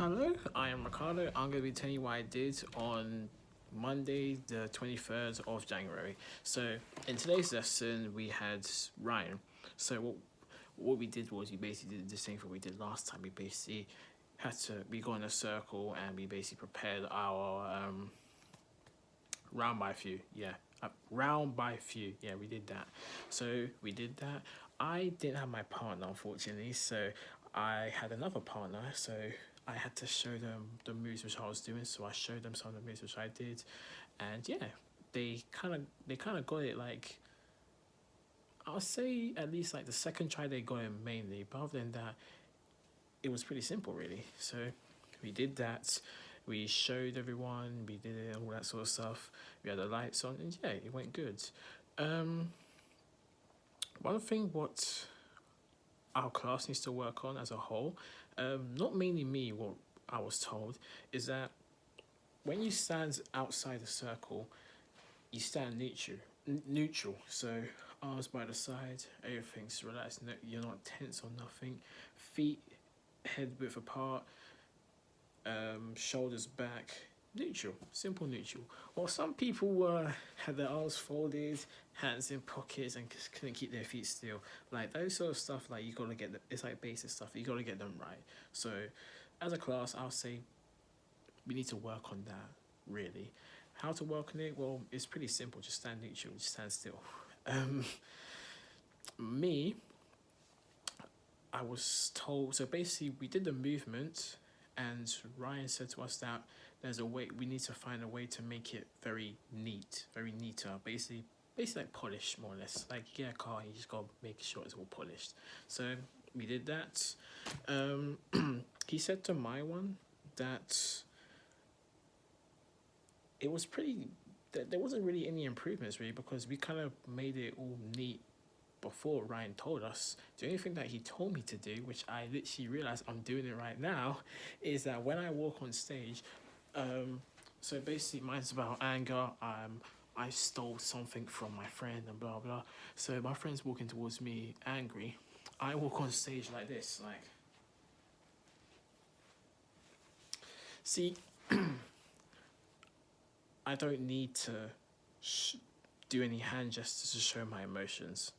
Hello, I am Ricardo. I'm going to be telling you what I did on Monday, the 23rd of January. So, in today's lesson, we had Ryan. So, what we did was we basically did the same thing we did last time. We basically we got in a circle and we basically prepared our round by few. Yeah, round by few. Yeah, we did that. So, we did that. I didn't have my partner, unfortunately. So, I had another partner. So, I had to show them the moves which I was doing, so I showed them some of the moves which I did, and yeah, they kind of got it. Like, I'll say at least like the second try they got it mainly, but other than that, it was pretty simple really. So we did that, we showed everyone, we did it and all that sort of stuff. We had the lights on, and yeah, it went good. Um, One thing what our class needs to work on as a whole, not mainly me, what I was told, is that when you stand outside the circle, you stand neutral. So arms by the side, everything's relaxed. No, you're not tense or nothing. Feet head width apart, shoulders back. Neutral, simple neutral. Or some people had their arms folded, hands in pockets, and just couldn't keep their feet still. Like those sort of stuff. Like you gotta get it's like basic stuff. You gotta get them right. So, as a class, I'll say we need to work on that, really. How to work on it? Well, it's pretty simple. Just stand neutral, just stand still. Um, Me, I was told, so basically we did the movement and Ryan said to us that there's a way, we need to find a way to make it very neat, very neater, basically like polished more or less. Like you get a car, you just gotta make sure it's all polished. So we did that. He said to my one that it was pretty. There wasn't really any improvements really because we kind of made it all neat before Ryan told us. The only thing that he told me to do, which I literally realized I'm doing it right now, is that when I walk on stage, so basically mine's about anger. I stole something from my friend and blah blah. So my friend's walking towards me angry. I walk on stage like this, like. See, I don't need to do any hand gestures to show my emotions.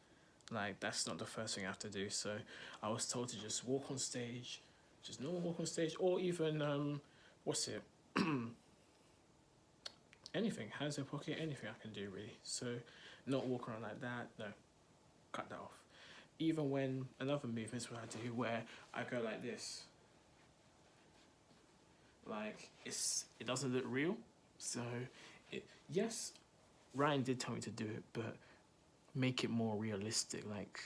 Like that's not the first thing I have to do. So I was told to just walk on stage, just normal walk on stage, or even what's it? Anything, hands in pocket, anything I can do really. So not walk around like that. No, cut that off. Even when another movement's what I do where I go like this. Like it doesn't look real. So yes, Ryan did tell me to do it, but make it more realistic. Like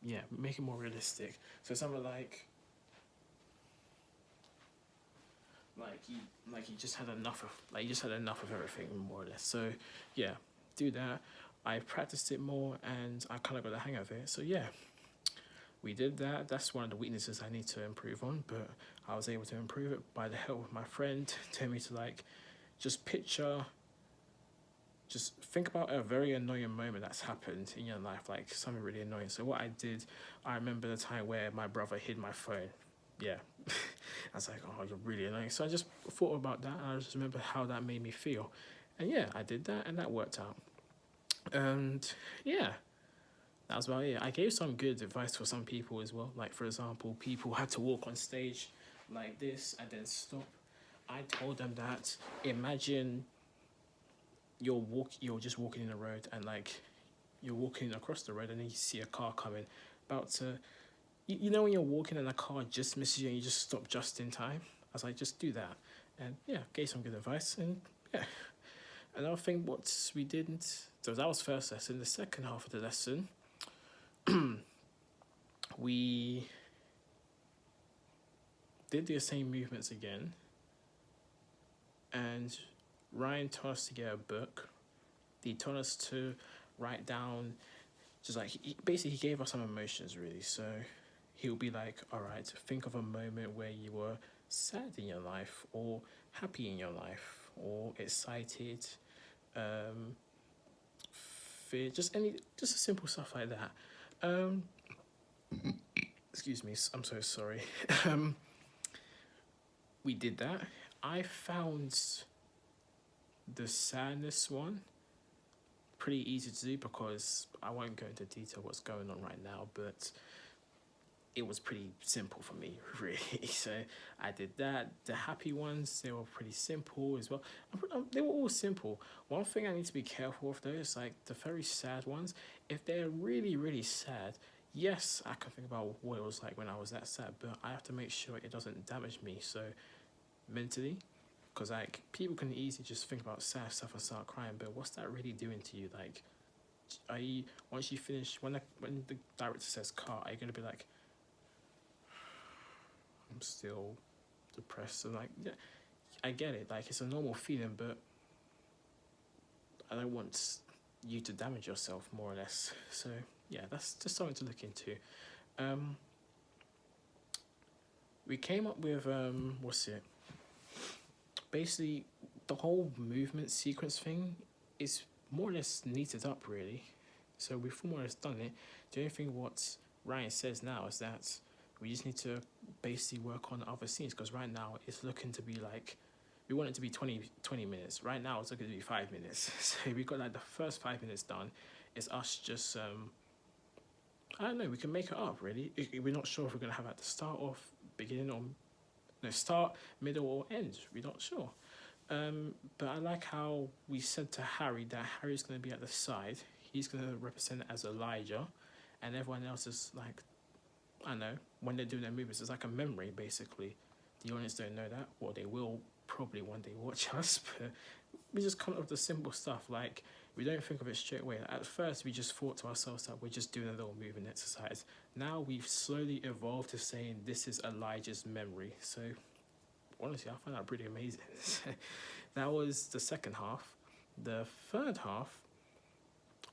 yeah, make it more realistic. So something like he just had enough of everything more or less. So yeah, do that. I practiced it more and I kind of got the hang of it. So yeah, we did that. That's one of the weaknesses I need to improve on, but I was able to improve it by the help of my friend. Telling me to like just picture. Just think about a very annoying moment that's happened in your life, like something really annoying. So what I did, I remember the time where my brother hid my phone. Yeah, I was like, oh, you're really annoying. So I just thought about that, and I just remember how that made me feel, and yeah, I did that, and that worked out. And yeah, that was about it. I gave some good advice for some people as well. Like for example, people had to walk on stage like this and then stop. I told them that imagine you're just walking in the road and like you're walking across the road and then you see a car coming about to you know when you're walking and a car just misses you and you just stop just in time. I was like, just do that. And yeah, gave some good advice. And yeah, another thing what we didn't, so that was first lesson. The second half of the lesson, we did the same movements again, and Ryan told us to get a book. He told us to write down, just like basically he gave us some emotions really. So he'll be like, all right, think of a moment where you were sad in your life or happy in your life or excited, um, fear, just simple stuff like that. Um, excuse me, I'm so sorry. we did that. I found the sadness one pretty easy to do because I won't go into detail what's going on right now, but it was pretty simple for me, really. So I did that. The happy ones, they were pretty simple as well. They were all simple. One thing I need to be careful of though is like the very sad ones. If they're really, really sad, yes, I can think about what it was like when I was that sad, but I have to make sure it doesn't damage me. So mentally, because like people can easily just think about sad stuff and start crying, but what's that really doing to you? Like, are you once you finish when the director says cut, are you gonna be like, I'm still depressed? And like, yeah, I get it. Like, it's a normal feeling, but I don't want you to damage yourself more or less. So yeah, that's just something to look into. We came up with what's it? Basically, the whole movement sequence thing is more or less neated up really. So we've more or less done it. The only thing what Ryan says now is that we just need to basically work on other scenes because right now it's looking to be like, we want it to be 20 minutes. Right now it's looking to be 5 minutes. So we got like the first 5 minutes done. It's us just, I don't know, we can make it up really. We're not sure if we're going to have at the start or beginning or, no, start, middle or end. We're not sure. But I like how we said to Harry that Harry's going to be at the side. He's going to represent as Elijah. And everyone else is like, I don't know, when they're doing their movements, it's like a memory, basically. The audience don't know that. Well, they will probably one day watch us, but we just come up with the simple stuff. Like, we don't think of it straight away. At first, we just thought to ourselves that we're just doing a little movement exercise. Now we've slowly evolved to saying this is Elijah's memory. So, honestly, I find that pretty amazing. That was the second half. The third half,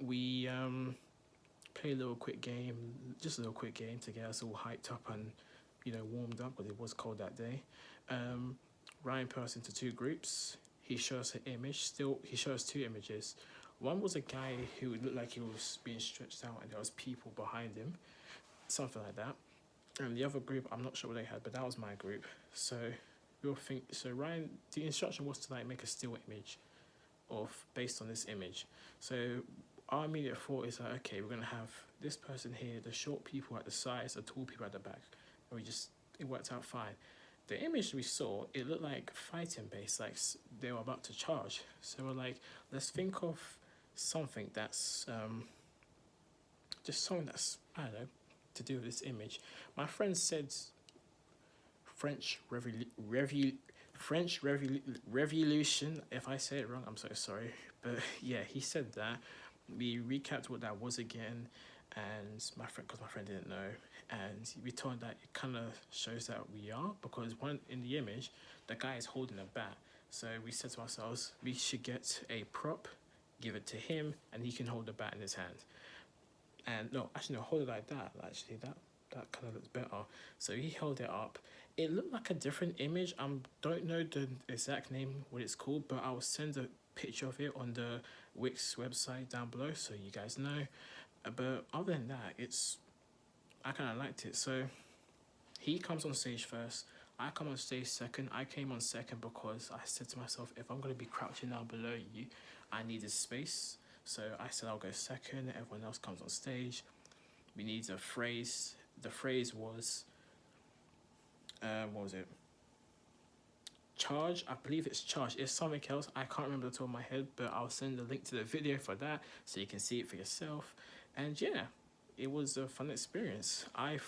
we play a little quick game, just a little quick game to get us all hyped up and, you know, warmed up because it was cold that day. Ryan put us into two groups. He showed us an image. He showed us two images. One was a guy who looked like he was being stretched out and there was people behind him, something like that. And the other group, I'm not sure what they had, but that was my group. So Ryan, the instruction was to like make a still image based on this image. So our immediate thought is like, okay, we're gonna have this person here, the short people at the sides, the tall people at the back, and it worked out fine. The image we saw, it looked like fighting based, like they were about to charge. So we're like, let's think of something that's just something that's, I don't know, to do with this image. My friend said French Revolution. If I say it wrong, I'm so sorry. But yeah, he said that. We recapped what that was again, and my friend didn't know, and we told him that it kind of shows that we are, because in the image, the guy is holding a bat. So we said to ourselves, we should get a prop, give it to him, and he can hold the bat in his hand. And no, actually no, hold it like that. Actually, that kind of looks better. So he held it up. It looked like a different image. Don't know the exact name, what it's called, but I'll send a picture of it on the Wix website down below so you guys know. But other than that, I kind of liked it. So he comes on stage first. I come on stage second. I came on second because I said to myself, if I'm going to be crouching down below you, I needed space. So I said I'll go second. Everyone else comes on stage. We need a phrase. The phrase was, what was it? Charge. I believe it's charge. It's something else. I can't remember the top of my head, but I'll send a link to the video for that so you can see it for yourself. And yeah, it was a fun experience. I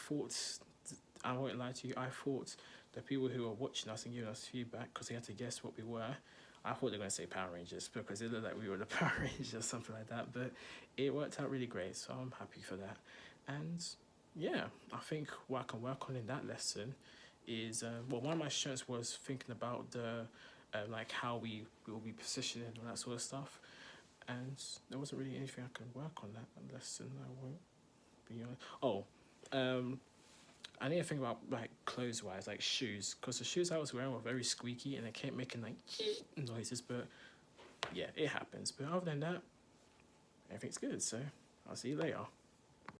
won't lie to you, I thought the people who were watching us and giving us feedback, because they had to guess what we were, I thought they were going to say Power Rangers because it looked like we were the Power Rangers or something like that. But it worked out really great, so I'm happy for that. And yeah, I think what I can work on in that lesson is, one of my strengths was thinking about the like how we will be positioned and all that sort of stuff. And there wasn't really anything I could work on that lesson. I won't be honest. I need to think about like clothes wise, like shoes, because the shoes I was wearing were very squeaky and they kept making like noises. But yeah, it happens. But other than that, everything's good. So I'll see you later.